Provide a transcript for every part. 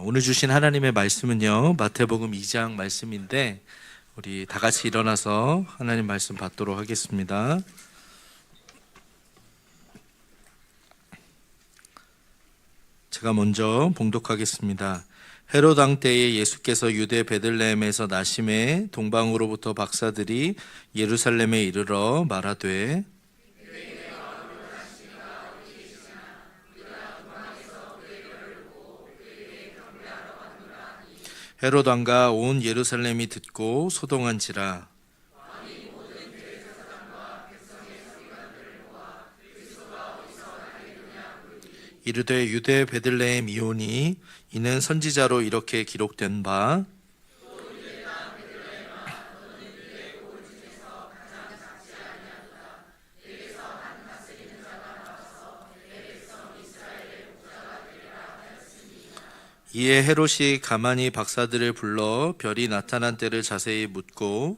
오늘 주신 하나님의 말씀은요, 마태복음 2장 말씀인데 우리 다 같이 일어나서 하나님 말씀 받도록 하겠습니다. 제가 먼저 봉독하겠습니다. 헤롯 왕 때에 예수께서 유대 베들레헴에서 나심에 동방으로부터 박사들이 예루살렘에 이르러 말하되 헤롯 왕과 온 예루살렘이 듣고 소동한지라. 이르되 유대 베들레헴 이오니 이는 선지자로 이렇게 기록된 바 이에 헤롯이 가만히 박사들을 불러 별이 나타난 때를 자세히 묻고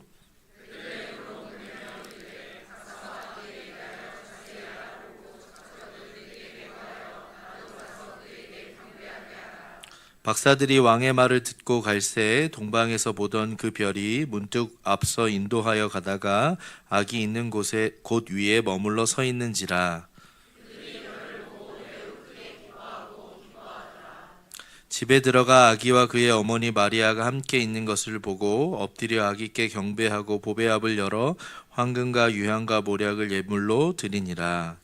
박사들이 왕의 말을 듣고 갈새 동방에서 보던 그 별이 문득 앞서 인도하여 가다가 악이 있는 곳에 곳 위에 머물러 서 있는지라. 집에 들어가 아기와 그의 어머니 마리아가 함께 있는 것을 보고 엎드려 아기께 경배하고 보배압을 열어 황금과 유향과 모략을 예물로 드리니라.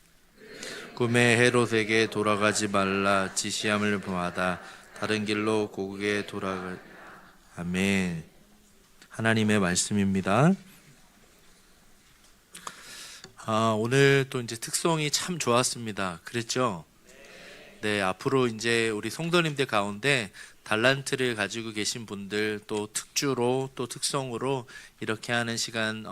꿈에 헤롯에게 돌아가지 말라 지시함을 받아 다른 길로 고국에 돌아갈. 아멘. 하나님의 말씀입니다. 오늘 또 이제 특송이 참 좋았습니다. 그랬죠? 네, 앞으로 이제 우리 성도님들 가운데 달란트를 가지고 계신 분들 또 특주로 또 특성으로 이렇게 하는 시간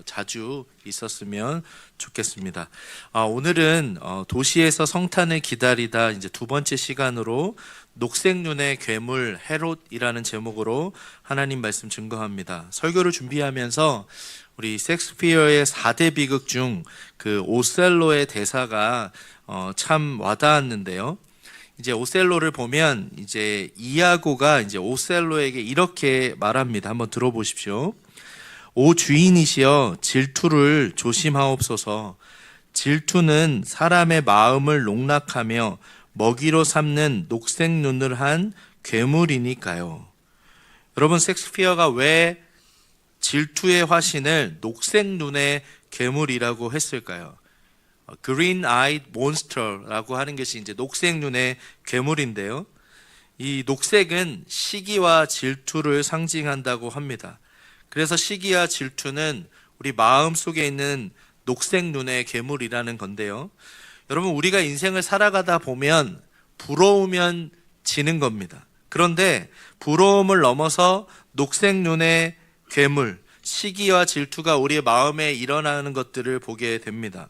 자주 있었으면 좋겠습니다. 오늘은 도시에서 성탄을 기다리다 이제 두 번째 시간으로 녹색 눈의 괴물 헤롯이라는 제목으로 하나님 말씀 증거합니다. 설교를 준비하면서 우리 셰익스피어의 4대 비극 중 그 오셀로의 대사가 참 와닿았는데요. 이제 오셀로를 보면 이제 이아고가 이제 오셀로에게 이렇게 말합니다. 한번 들어보십시오. 오 주인이시여 질투를 조심하옵소서. 질투는 사람의 마음을 농락하며 먹이로 삼는 녹색 눈을 한 괴물이니까요. 여러분, 셰익스피어가 왜 질투의 화신을 녹색 눈의 괴물이라고 했을까요? Green Eyed Monster라고 하는 것이 이제 녹색 눈의 괴물인데요. 이 녹색은 시기와 질투를 상징한다고 합니다. 그래서 시기와 질투는 우리 마음 속에 있는 녹색 눈의 괴물이라는 건데요. 여러분, 우리가 인생을 살아가다 보면 부러우면 지는 겁니다. 그런데 부러움을 넘어서 녹색 눈의 괴물, 시기와 질투가 우리의 마음에 일어나는 것들을 보게 됩니다.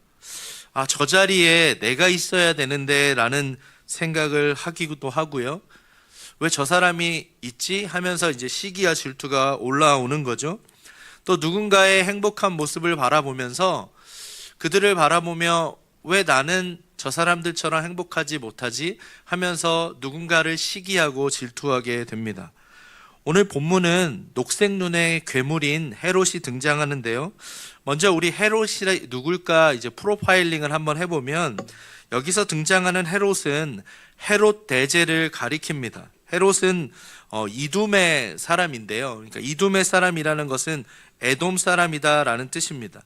저 자리에 내가 있어야 되는데 라는 생각을 하기도 하고요. 왜 저 사람이 있지? 하면서 이제 시기와 질투가 올라오는 거죠. 또 누군가의 행복한 모습을 바라보면서 그들을 바라보며 왜 나는 저 사람들처럼 행복하지 못하지? 하면서 누군가를 시기하고 질투하게 됩니다. 오늘 본문은 녹색 눈의 괴물인 헤롯이 등장하는데요. 먼저 우리 헤롯이 누굴까 이제 프로파일링을 한번 해보면 여기서 등장하는 헤롯은 헤롯 대제를 가리킵니다. 헤롯은 이둠의 사람인데요. 그러니까 이둠의 사람이라는 것은 에돔 사람이다라는 뜻입니다.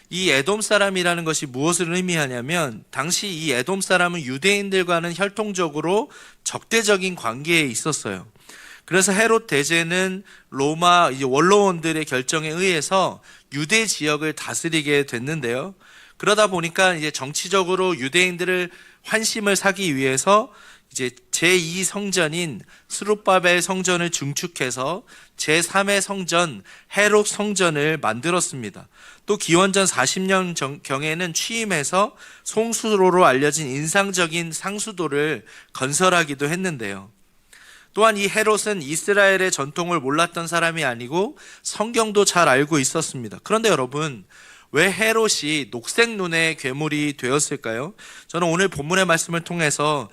이 에돔 사람이라는 것이 무엇을 의미하냐면 당시 이 에돔 사람은 유대인들과는 혈통적으로 적대적인 관계에 있었어요. 그래서 헤롯 대제는 로마 원로원들의 결정에 의해서 유대 지역을 다스리게 됐는데요. 그러다 보니까 이제 정치적으로 유대인들을 환심을 사기 위해서 이제 제2 성전인 스룹바벨 성전을 중축해서 제3의 성전 헤롯 성전을 만들었습니다. 또 기원전 40년 경에는 취임해서 송수로로 알려진 인상적인 상수도를 건설하기도 했는데요. 또한 이 헤롯은 이스라엘의 전통을 몰랐던 사람이 아니고 성경도 잘 알고 있었습니다. 그런데 여러분, 왜 헤롯이 녹색 눈의 괴물이 되었을까요? 저는 오늘 본문의 말씀을 통해서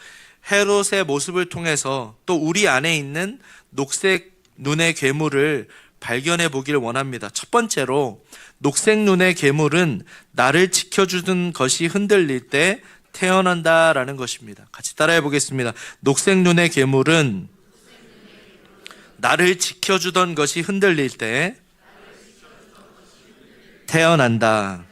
헤롯의 모습을 통해서 또 우리 안에 있는 녹색 눈의 괴물을 발견해 보길 원합니다. 첫 번째로 녹색 눈의 괴물은 나를 지켜주던 것이 흔들릴 때 태어난다라는 것입니다. 같이 따라해 보겠습니다. 녹색 눈의 괴물은 나를 지켜주던 것이 흔들릴 때 태어난다.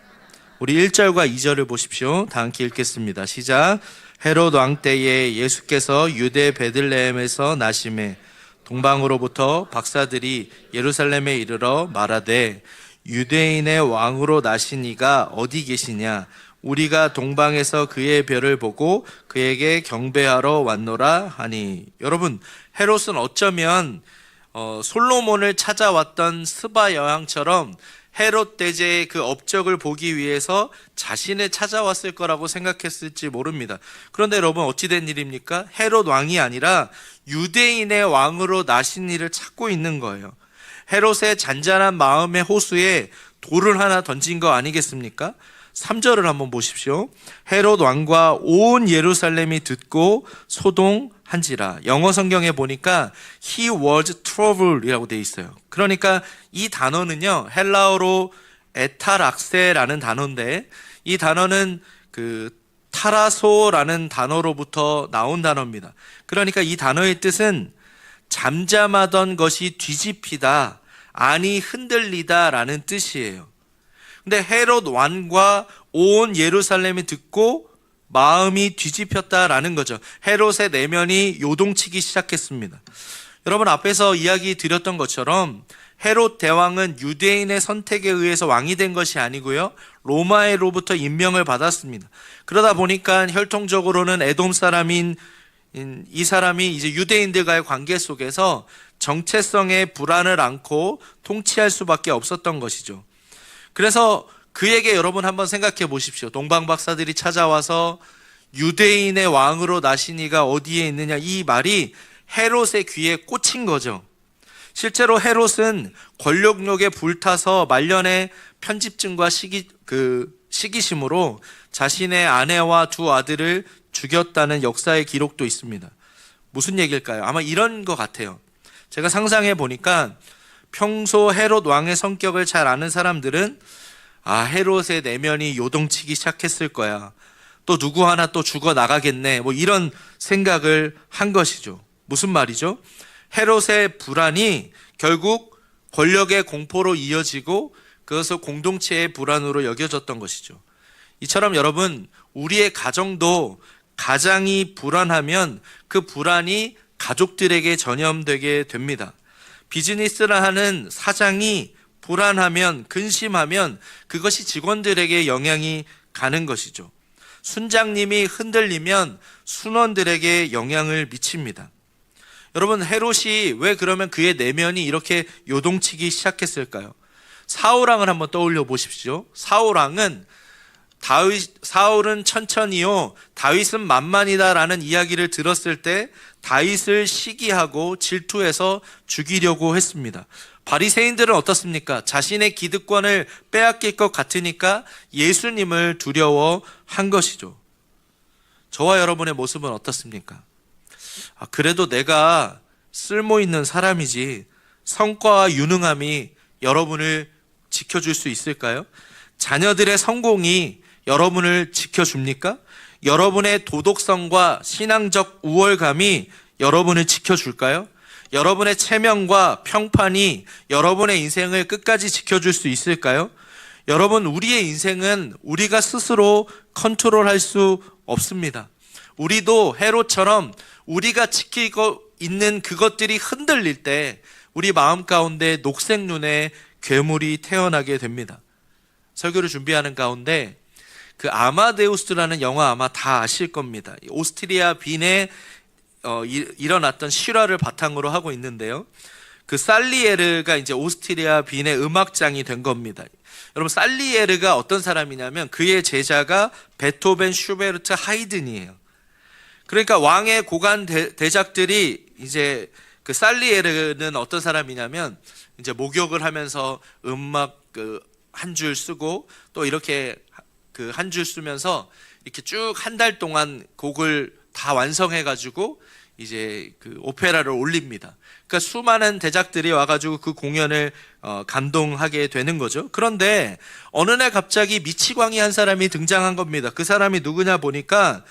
우리 1절과 2절을 보십시오. 다 함께 읽겠습니다. 시작. 헤롯 왕 때에 예수께서 유대 베들레헴에서 나심에 동방으로부터 박사들이 예루살렘에 이르러 말하되 유대인의 왕으로 나신 이가 어디 계시냐? 우리가 동방에서 그의 별을 보고 그에게 경배하러 왔노라 하니. 여러분, 헤롯은 어쩌면 솔로몬을 찾아왔던 스바 여왕처럼 헤롯 대제의 그 업적을 보기 위해서 자신을 찾아왔을 거라고 생각했을지 모릅니다. 그런데 여러분, 어찌된 일입니까? 헤롯 왕이 아니라 유대인의 왕으로 나신 이를 찾고 있는 거예요. 헤롯의 잔잔한 마음의 호수에 돌을 하나 던진 거 아니겠습니까? 3절을 한번 보십시오. 헤롯 왕과 온 예루살렘이 듣고 소동한지라. 영어 성경에 보니까 he was troubled이라고 되어 있어요. 그러니까 이 단어는요, 헬라어로 에타락세라는 단어인데, 이 단어는 그 타라소라는 단어로부터 나온 단어입니다. 그러니까 이 단어의 뜻은 잠잠하던 것이 뒤집히다, 안이 흔들리다 라는 뜻이에요. 근데 헤롯 왕과 온 예루살렘이 듣고 마음이 뒤집혔다라는 거죠. 헤롯의 내면이 요동치기 시작했습니다. 여러분, 앞에서 이야기 드렸던 것처럼 헤롯 대왕은 유대인의 선택에 의해서 왕이 된 것이 아니고요, 로마로부터 임명을 받았습니다. 그러다 보니까 혈통적으로는 에돔 사람인 이 사람이 이제 유대인들과의 관계 속에서 정체성의 불안을 안고 통치할 수밖에 없었던 것이죠. 그래서 그에게 여러분 한번 생각해 보십시오. 동방 박사들이 찾아와서 유대인의 왕으로 나신 이가 어디에 있느냐, 이 말이 헤롯의 귀에 꽂힌 거죠. 실제로 헤롯은 권력욕에 불타서 말년에 편집증과 시기심으로 자신의 아내와 두 아들을 죽였다는 역사의 기록도 있습니다. 무슨 얘기일까요? 아마 이런 것 같아요. 제가 상상해 보니까 평소 헤롯 왕의 성격을 잘 아는 사람들은 헤롯의 내면이 요동치기 시작했을 거야. 또 누구 하나 또 죽어 나가겠네. 뭐 이런 생각을 한 것이죠. 무슨 말이죠? 헤롯의 불안이 결국 권력의 공포로 이어지고 그것을 공동체의 불안으로 여겨졌던 것이죠. 이처럼 여러분, 우리의 가정도 가장이 불안하면 그 불안이 가족들에게 전염되게 됩니다. 비즈니스를 하는 사장이 불안하면, 근심하면 그것이 직원들에게 영향이 가는 것이죠. 순장님이 흔들리면 순원들에게 영향을 미칩니다. 여러분, 헤롯이 왜 그러면 그의 내면이 이렇게 요동치기 시작했을까요? 사울왕을 한번 떠올려 보십시오. 사울은 천천히요, 다윗은 만만이다라는 이야기를 들었을 때 다윗을 시기하고 질투해서 죽이려고 했습니다. 바리새인들은 어떻습니까? 자신의 기득권을 빼앗길 것 같으니까 예수님을 두려워한 것이죠. 저와 여러분의 모습은 어떻습니까? 그래도 내가 쓸모 있는 사람이지 성과와 유능함이 여러분을 지켜줄 수 있을까요? 자녀들의 성공이 여러분을 지켜줍니까? 여러분의 도덕성과 신앙적 우월감이 여러분을 지켜줄까요? 여러분의 체면과 평판이 여러분의 인생을 끝까지 지켜줄 수 있을까요? 여러분, 우리의 인생은 우리가 스스로 컨트롤할 수 없습니다. 우리도 헤롯처럼 우리가 지키고 있는 그것들이 흔들릴 때 우리 마음 가운데 녹색 눈의 괴물이 태어나게 됩니다. 설교를 준비하는 가운데 그 아마데우스라는 영화 아마 다 아실 겁니다. 오스트리아 빈에 일어났던 실화를 바탕으로 하고 있는데요. 그 살리에르가 이제 오스트리아 빈의 음악장이 된 겁니다. 여러분, 살리에르가 어떤 사람이냐면 그의 제자가 베토벤, 슈베르트, 하이든이에요. 그러니까 왕의 고관 대작들이 이제 그 살리에르는 어떤 사람이냐면 이제 목욕을 하면서 음악 한 줄 쓰고 또 이렇게 그 한 줄 쓰면서 이렇게 쭉 한 달 동안 곡을 다 완성해가지고 이제 그 오페라를 올립니다. 그러니까 수많은 대작들이 와가지고 그 공연을 감동하게 되는 거죠. 그런데 어느 날 갑자기 미치광이 한 사람이 등장한 겁니다. 그 사람이 누구냐 보니까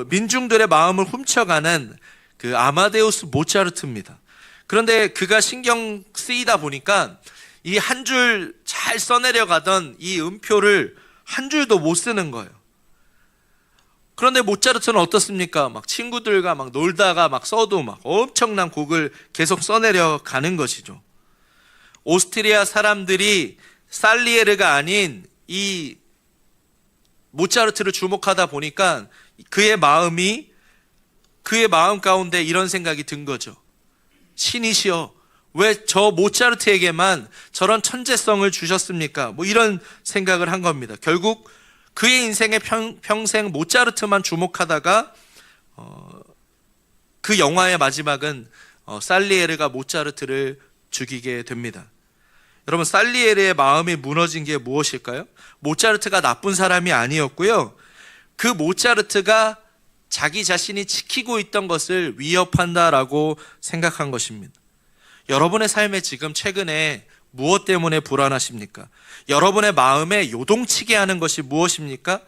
민중들의 마음을 훔쳐가는 그 아마데우스 모차르트입니다. 그런데 그가 신경 쓰이다 보니까 이 한 줄 잘 써내려가던 이 음표를 한 줄도 못 쓰는 거예요. 그런데 모차르트는 어떻습니까? 막 친구들과 막 놀다가 막 써도 막 엄청난 곡을 계속 써내려 가는 것이죠. 오스트리아 사람들이 살리에르가 아닌 이 모차르트를 주목하다 보니까 그의 마음 가운데 이런 생각이 든 거죠. 신이시여, 왜 저 모차르트에게만 저런 천재성을 주셨습니까? 뭐 이런 생각을 한 겁니다. 결국 그의 인생의 평생 모차르트만 주목하다가 그 영화의 마지막은 살리에르가 모차르트를 죽이게 됩니다. 여러분, 살리에르의 마음이 무너진 게 무엇일까요? 모차르트가 나쁜 사람이 아니었고요. 그 모차르트가 자기 자신이 지키고 있던 것을 위협한다라고 생각한 것입니다. 여러분의 삶에 지금 최근에 무엇 때문에 불안하십니까? 여러분의 마음에 요동치게 하는 것이 무엇입니까?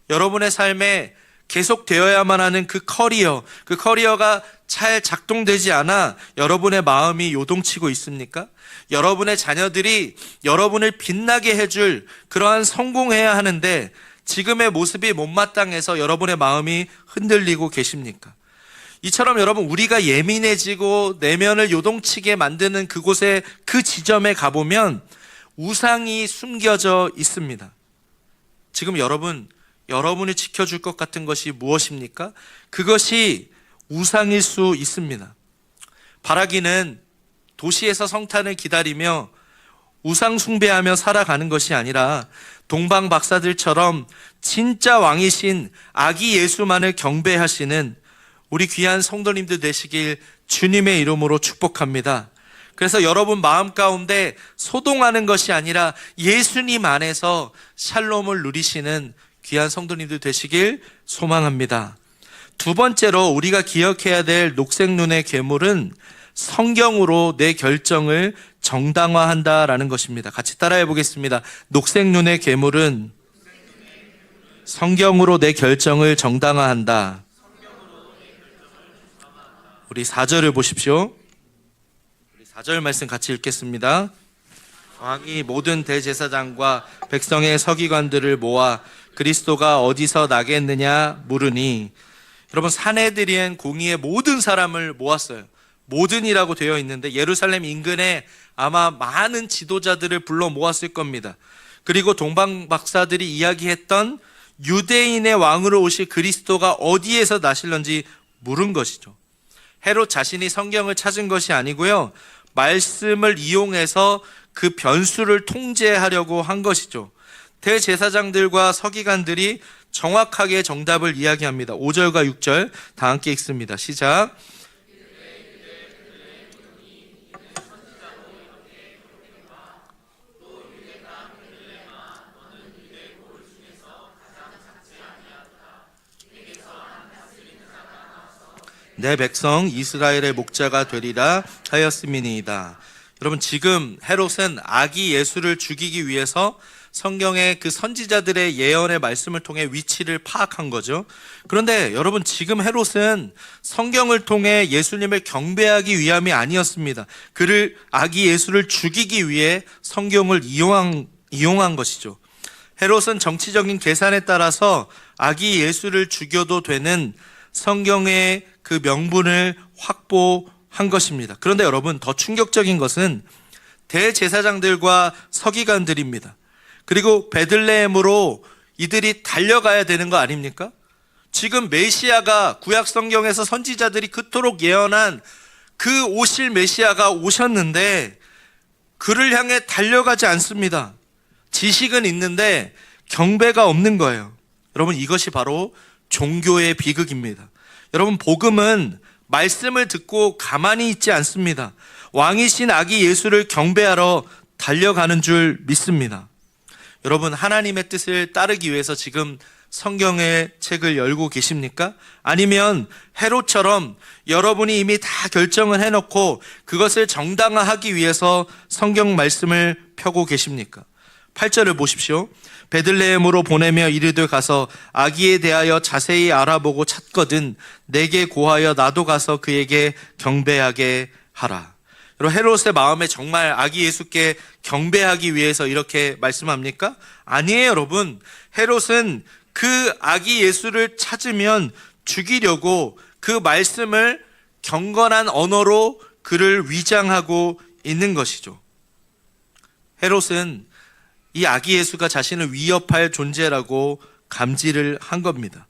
여러분의 삶에 계속되어야만 하는 그 커리어가 잘 작동되지 않아 여러분의 마음이 요동치고 있습니까? 여러분의 자녀들이 여러분을 빛나게 해줄 그러한 성공해야 하는데 지금의 모습이 못마땅해서 여러분의 마음이 흔들리고 계십니까? 이처럼 여러분, 우리가 예민해지고 내면을 요동치게 만드는 그곳에, 그 지점에 가보면 우상이 숨겨져 있습니다. 지금 여러분을 지켜줄 것 같은 것이 무엇입니까? 그것이 우상일 수 있습니다. 바라기는 도시에서 성탄을 기다리며 우상 숭배하며 살아가는 것이 아니라 동방 박사들처럼 진짜 왕이신 아기 예수만을 경배하시는 우리 귀한 성도님들 되시길 주님의 이름으로 축복합니다. 그래서 여러분 마음 가운데 소동하는 것이 아니라 예수님 안에서 샬롬을 누리시는 귀한 성도님들 되시길 소망합니다. 두 번째로 우리가 기억해야 될 녹색 눈의 괴물은 성경으로 내 결정을 정당화한다라는 것입니다. 같이 따라해 보겠습니다. 녹색 눈의 괴물은 성경으로 내 결정을 정당화한다. 우리 4절을 보십시오. 우리 4절 말씀 같이 읽겠습니다. 왕이 모든 대제사장과 백성의 서기관들을 모아 그리스도가 어디서 나겠느냐 물으니, 여러분, 산헤드린 공의의 모든 사람을 모았어요. 모든이라고 되어 있는데 예루살렘 인근에 아마 많은 지도자들을 불러 모았을 겁니다. 그리고 동방 박사들이 이야기했던 유대인의 왕으로 오실 그리스도가 어디에서 나실런지 물은 것이죠. 헤롯 자신이 성경을 찾은 것이 아니고요, 말씀을 이용해서 그 변수를 통제하려고 한 것이죠. 대제사장들과 서기관들이 정확하게 정답을 이야기합니다. 5절과 6절 다 함께 읽습니다. 시작. 내 백성 이스라엘의 목자가 되리라 하였음이니이다. 여러분, 지금 헤롯은 아기 예수를 죽이기 위해서 성경의 그 선지자들의 예언의 말씀을 통해 위치를 파악한 거죠. 그런데 여러분, 지금 헤롯은 성경을 통해 예수님을 경배하기 위함이 아니었습니다. 그를, 아기 예수를 죽이기 위해 성경을 이용한 것이죠. 헤롯은 정치적인 계산에 따라서 아기 예수를 죽여도 되는 성경의 그 명분을 확보한 것입니다. 그런데 여러분, 더 충격적인 것은 대제사장들과 서기관들입니다. 그리고 베들레헴으로 이들이 달려가야 되는 거 아닙니까? 지금 메시아가, 구약 성경에서 선지자들이 그토록 예언한 그 오실 메시아가 오셨는데 그를 향해 달려가지 않습니다. 지식은 있는데 경배가 없는 거예요. 여러분, 이것이 바로 종교의 비극입니다. 여러분, 복음은 말씀을 듣고 가만히 있지 않습니다. 왕이신 아기 예수를 경배하러 달려가는 줄 믿습니다. 여러분, 하나님의 뜻을 따르기 위해서 지금 성경의 책을 열고 계십니까? 아니면 헤롯처럼 여러분이 이미 다 결정을 해놓고 그것을 정당화하기 위해서 성경 말씀을 펴고 계십니까? 8절을 보십시오. 베들레헴으로 보내며 이르되 가서 아기에 대하여 자세히 알아보고 찾거든 내게 고하여 나도 가서 그에게 경배하게 하라. 여러분, 헤롯의 마음에 정말 아기 예수께 경배하기 위해서 이렇게 말씀합니까? 아니에요, 여러분. 헤롯은 그 아기 예수를 찾으면 죽이려고 그 말씀을 경건한 언어로 그를 위장하고 있는 것이죠. 헤롯은 이 아기 예수가 자신을 위협할 존재라고 감지를 한 겁니다.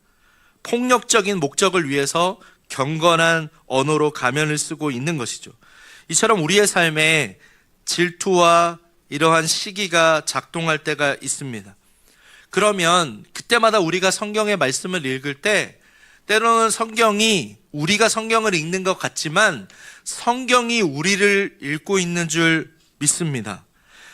폭력적인 목적을 위해서 경건한 언어로 가면을 쓰고 있는 것이죠. 이처럼 우리의 삶에 질투와 이러한 시기가 작동할 때가 있습니다. 그러면 그때마다 우리가 성경의 말씀을 읽을 때 때로는 성경이 우리가 성경을 읽는 것 같지만 성경이 우리를 읽고 있는 줄 믿습니다.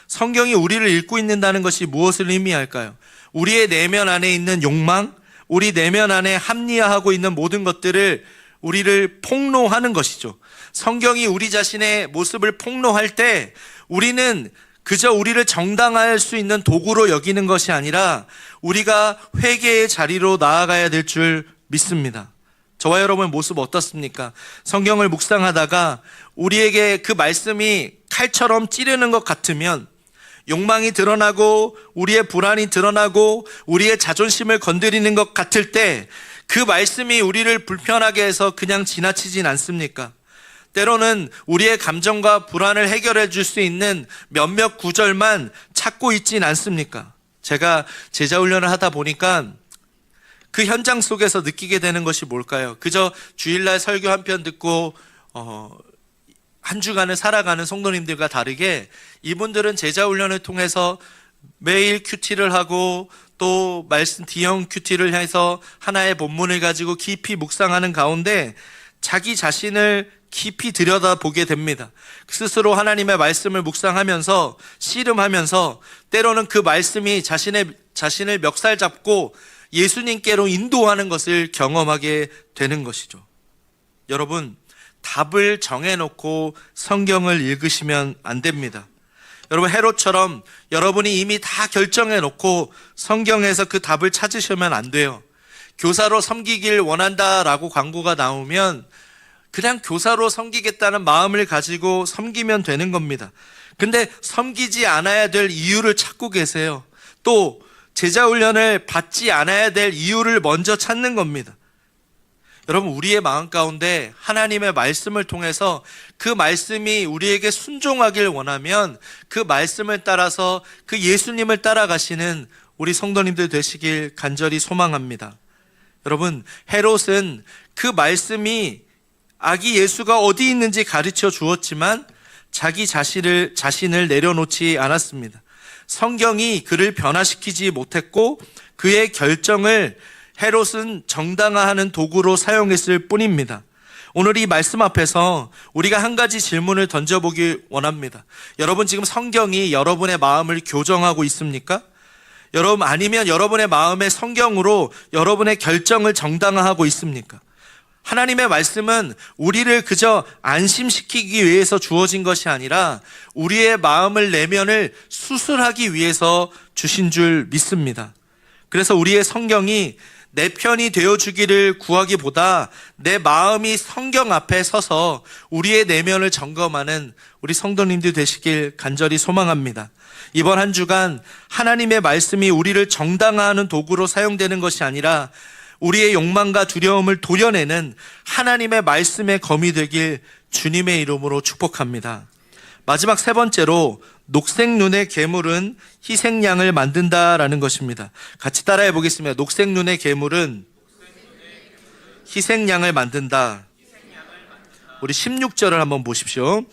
성경이 우리를 읽고 있는다는 것이 무엇을 의미할까요? 우리의 내면 안에 있는 욕망, 우리 내면 안에 합리화하고 있는 모든 것들을 우리를 폭로하는 것이죠. 성경이 우리 자신의 모습을 폭로할 때 우리는 그저 우리를 정당화할 수 있는 도구로 여기는 것이 아니라 우리가 회개의 자리로 나아가야 될 줄 믿습니다. 저와 여러분의 모습 어떻습니까? 성경을 묵상하다가 우리에게 그 말씀이 칼처럼 찌르는 것 같으면 욕망이 드러나고 우리의 불안이 드러나고 우리의 자존심을 건드리는 것 같을 때 그 말씀이 우리를 불편하게 해서 그냥 지나치진 않습니까? 때로는 우리의 감정과 불안을 해결해 줄 수 있는 몇몇 구절만 찾고 있진 않습니까? 제가 제자훈련을 하다 보니까 그 현장 속에서 느끼게 되는 것이 뭘까요? 그저 주일날 설교 한 편 듣고 한 주간을 살아가는 성도님들과 다르게 이분들은 제자훈련을 통해서 매일 큐티를 하고 또 말씀 D형 큐티를 해서 하나의 본문을 가지고 깊이 묵상하는 가운데 자기 자신을 깊이 들여다보게 됩니다. 스스로 하나님의 말씀을 묵상하면서 씨름하면서 때로는 그 말씀이 자신을 멱살 잡고 예수님께로 인도하는 것을 경험하게 되는 것이죠. 여러분, 답을 정해놓고 성경을 읽으시면 안 됩니다. 여러분, 헤롯처럼 여러분이 이미 다 결정해놓고 성경에서 그 답을 찾으시면 안 돼요. 교사로 섬기길 원한다라고 광고가 나오면 그냥 교사로 섬기겠다는 마음을 가지고 섬기면 되는 겁니다. 근데 섬기지 않아야 될 이유를 찾고 계세요. 또 제자훈련을 받지 않아야 될 이유를 먼저 찾는 겁니다. 여러분, 우리의 마음 가운데 하나님의 말씀을 통해서 그 말씀이 우리에게 순종하길 원하면 그 말씀을 따라서 그 예수님을 따라가시는 우리 성도님들 되시길 간절히 소망합니다. 여러분, 헤롯은 그 말씀이 아기 예수가 어디 있는지 가르쳐 주었지만 자기 자신을 내려놓지 않았습니다. 성경이 그를 변화시키지 못했고 그의 결정을 헤롯은 정당화하는 도구로 사용했을 뿐입니다. 오늘 이 말씀 앞에서 우리가 한 가지 질문을 던져보기 원합니다. 여러분, 지금 성경이 여러분의 마음을 교정하고 있습니까? 여러분, 아니면 여러분의 마음의 성경으로 여러분의 결정을 정당화하고 있습니까? 하나님의 말씀은 우리를 그저 안심시키기 위해서 주어진 것이 아니라 우리의 마음을 내면을 수술하기 위해서 주신 줄 믿습니다. 그래서 우리의 성경이 내 편이 되어주기를 구하기보다 내 마음이 성경 앞에 서서 우리의 내면을 점검하는 우리 성도님들 되시길 간절히 소망합니다. 이번 한 주간 하나님의 말씀이 우리를 정당화하는 도구로 사용되는 것이 아니라 우리의 욕망과 두려움을 도려내는 하나님의 말씀의 검이 되길 주님의 이름으로 축복합니다. 마지막 세 번째로 녹색 눈의 괴물은 희생양을 만든다라는 것입니다. 같이 따라해 보겠습니다. 녹색 눈의 괴물은 희생양을 만든다. 우리 16절을 한번 보십시오.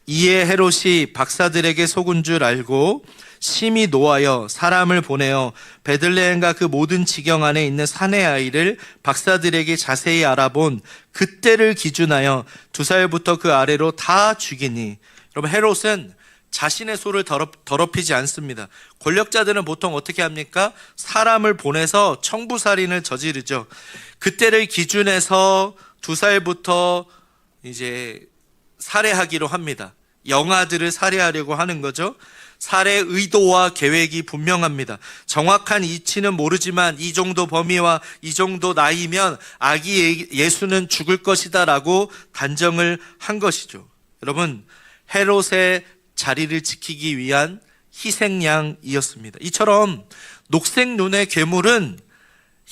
이에 헤롯이 박사들에게 속은 줄 알고 심히 노하여 사람을 보내어 베들레헴과 그 모든 지경 안에 있는 사내 아이를 박사들에게 자세히 알아본 그때를 기준하여 2살부터 그 아래로 다 죽이니. 여러분, 헤롯은 자신의 소를 더럽히지 않습니다. 권력자들은 보통 어떻게 합니까? 사람을 보내서 청부살인을 저지르죠. 그때를 기준해서 2살부터 이제 살해하기로 합니다. 영아들을 살해하려고 하는 거죠. 살해 의도와 계획이 분명합니다. 정확한 이치는 모르지만 이 정도 범위와 이 정도 나이면 아기 예수는 죽을 것이다 라고 단정을 한 것이죠. 여러분, 헤롯의 자리를 지키기 위한 희생양이었습니다. 이처럼 녹색 눈의 괴물은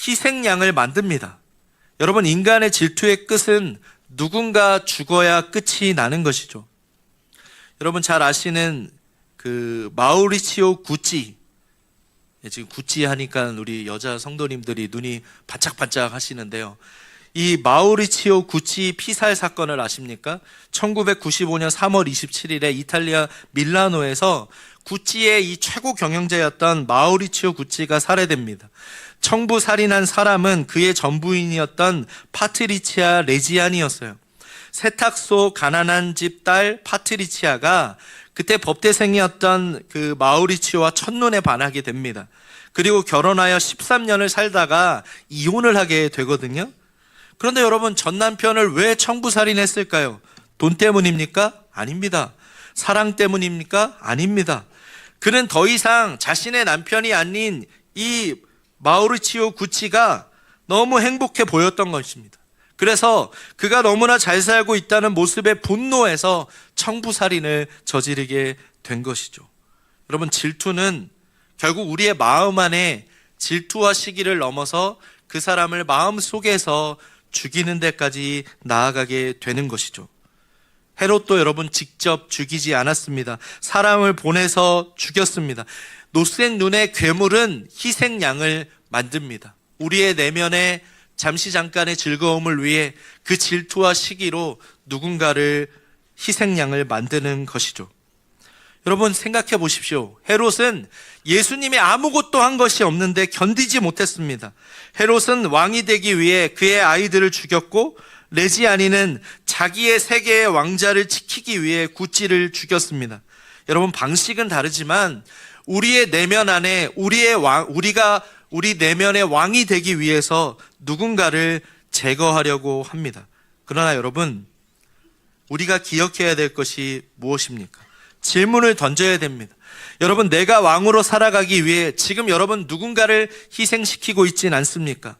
희생양을 만듭니다. 여러분, 인간의 질투의 끝은 누군가 죽어야 끝이 나는 것이죠. 여러분 잘 아시는 그 마우리치오 구찌, 지금 구찌 하니까 우리 여자 성도님들이 눈이 반짝반짝 하시는데요. 이 마우리치오 구찌 피살 사건을 아십니까? 1995년 3월 27일에 이탈리아 밀라노에서 구찌의 이 최고 경영자였던 마우리치오 구찌가 살해됩니다. 청부 살인한 사람은 그의 전부인이었던 파트리치아 레지안이었어요. 세탁소 가난한 집 딸 파트리치아가 그때 법대생이었던 그 마우리치오와 첫눈에 반하게 됩니다. 그리고 결혼하여 13년을 살다가 이혼을 하게 되거든요. 그런데 여러분, 전 남편을 왜 청부살인했을까요? 돈 때문입니까? 아닙니다. 사랑 때문입니까? 아닙니다. 그는 더 이상 자신의 남편이 아닌 이 마우리치오 구찌가 너무 행복해 보였던 것입니다. 그래서 그가 너무나 잘 살고 있다는 모습에 분노해서 청부살인을 저지르게 된 것이죠. 여러분, 질투는 결국 우리의 마음 안에 질투와 시기를 넘어서 그 사람을 마음속에서 죽이는 데까지 나아가게 되는 것이죠. 헤롯도 여러분 직접 죽이지 않았습니다. 사람을 보내서 죽였습니다. 녹색 눈의 괴물은 희생양을 만듭니다. 우리의 내면에 잠시 잠깐의 즐거움을 위해 그 질투와 시기로 누군가를 희생양을 만드는 것이죠. 여러분 생각해 보십시오. 헤롯은 예수님이 아무것도 한 것이 없는데 견디지 못했습니다. 헤롯은 왕이 되기 위해 그의 아이들을 죽였고, 레지아니는 자기의 세계의 왕자를 지키기 위해 구찌를 죽였습니다. 여러분, 방식은 다르지만 우리의 내면 안에 우리 내면의 왕이 되기 위해서 누군가를 제거하려고 합니다. 그러나 여러분, 우리가 기억해야 될 것이 무엇입니까? 질문을 던져야 됩니다. 여러분, 내가 왕으로 살아가기 위해 지금 여러분 누군가를 희생시키고 있진 않습니까?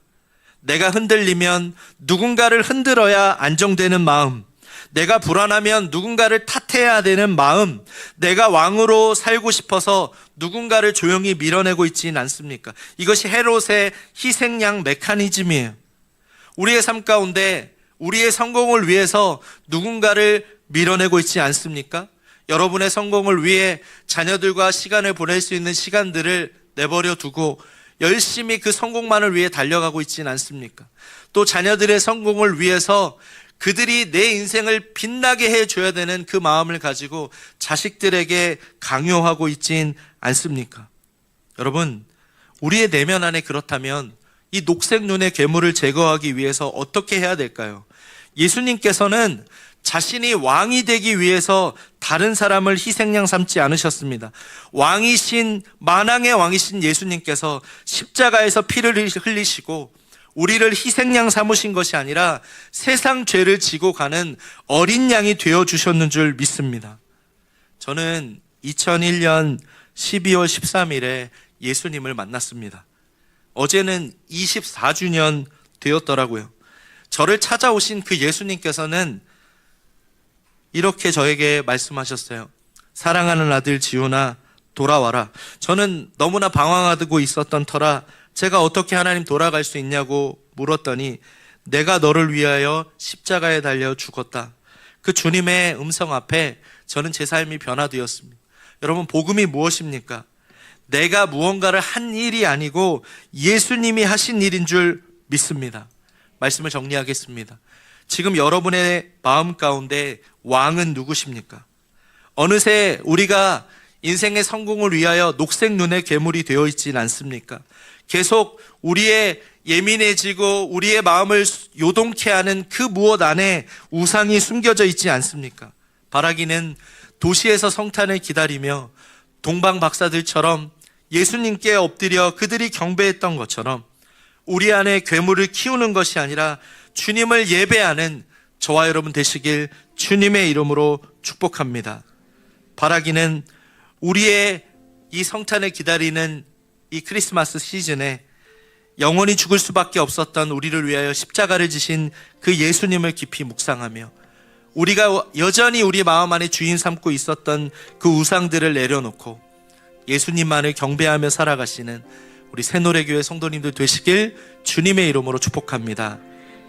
내가 흔들리면 누군가를 흔들어야 안정되는 마음, 내가 불안하면 누군가를 탓해야 되는 마음, 내가 왕으로 살고 싶어서 누군가를 조용히 밀어내고 있지는 않습니까? 이것이 헤롯의 희생양 메커니즘이에요. 우리의 삶 가운데 우리의 성공을 위해서 누군가를 밀어내고 있지 않습니까? 여러분의 성공을 위해 자녀들과 시간을 보낼 수 있는 시간들을 내버려 두고 열심히 그 성공만을 위해 달려가고 있지는 않습니까? 또 자녀들의 성공을 위해서 그들이 내 인생을 빛나게 해줘야 되는 그 마음을 가지고 자식들에게 강요하고 있진 않습니까? 여러분, 우리의 내면 안에 그렇다면 이 녹색 눈의 괴물을 제거하기 위해서 어떻게 해야 될까요? 예수님께서는 자신이 왕이 되기 위해서 다른 사람을 희생양 삼지 않으셨습니다. 만왕의 왕이신 예수님께서 십자가에서 피를 흘리시고 우리를 희생양 삼으신 것이 아니라 세상 죄를 지고 가는 어린 양이 되어주셨는 줄 믿습니다. 저는 2001년 12월 13일에 예수님을 만났습니다. 어제는 24주년 되었더라고요. 저를 찾아오신 그 예수님께서는 이렇게 저에게 말씀하셨어요. 사랑하는 아들 지훈아, 돌아와라. 저는 너무나 방황하고 있었던 터라 제가 어떻게 하나님 돌아갈 수 있냐고 물었더니 내가 너를 위하여 십자가에 달려 죽었다. 그 주님의 음성 앞에 저는 제 삶이 변화되었습니다. 여러분, 복음이 무엇입니까? 내가 무언가를 한 일이 아니고 예수님이 하신 일인 줄 믿습니다. 말씀을 정리하겠습니다. 지금 여러분의 마음 가운데 왕은 누구십니까? 어느새 우리가 인생의 성공을 위하여 녹색 눈의 괴물이 되어 있지는 않습니까? 계속 우리의 예민해지고 우리의 마음을 요동케 하는 그 무엇 안에 우상이 숨겨져 있지 않습니까? 바라기는 도시에서 성탄을 기다리며 동방 박사들처럼 예수님께 엎드려 그들이 경배했던 것처럼 우리 안에 괴물을 키우는 것이 아니라 주님을 예배하는 저와 여러분 되시길 주님의 이름으로 축복합니다. 바라기는 우리의 이 성탄을 기다리는 이 크리스마스 시즌에 영원히 죽을 수밖에 없었던 우리를 위하여 십자가를 지신 그 예수님을 깊이 묵상하며 우리가 여전히 우리 마음 안에 주인 삼고 있었던 그 우상들을 내려놓고 예수님만을 경배하며 살아가시는 우리 새노래교회 성도님들 되시길 주님의 이름으로 축복합니다.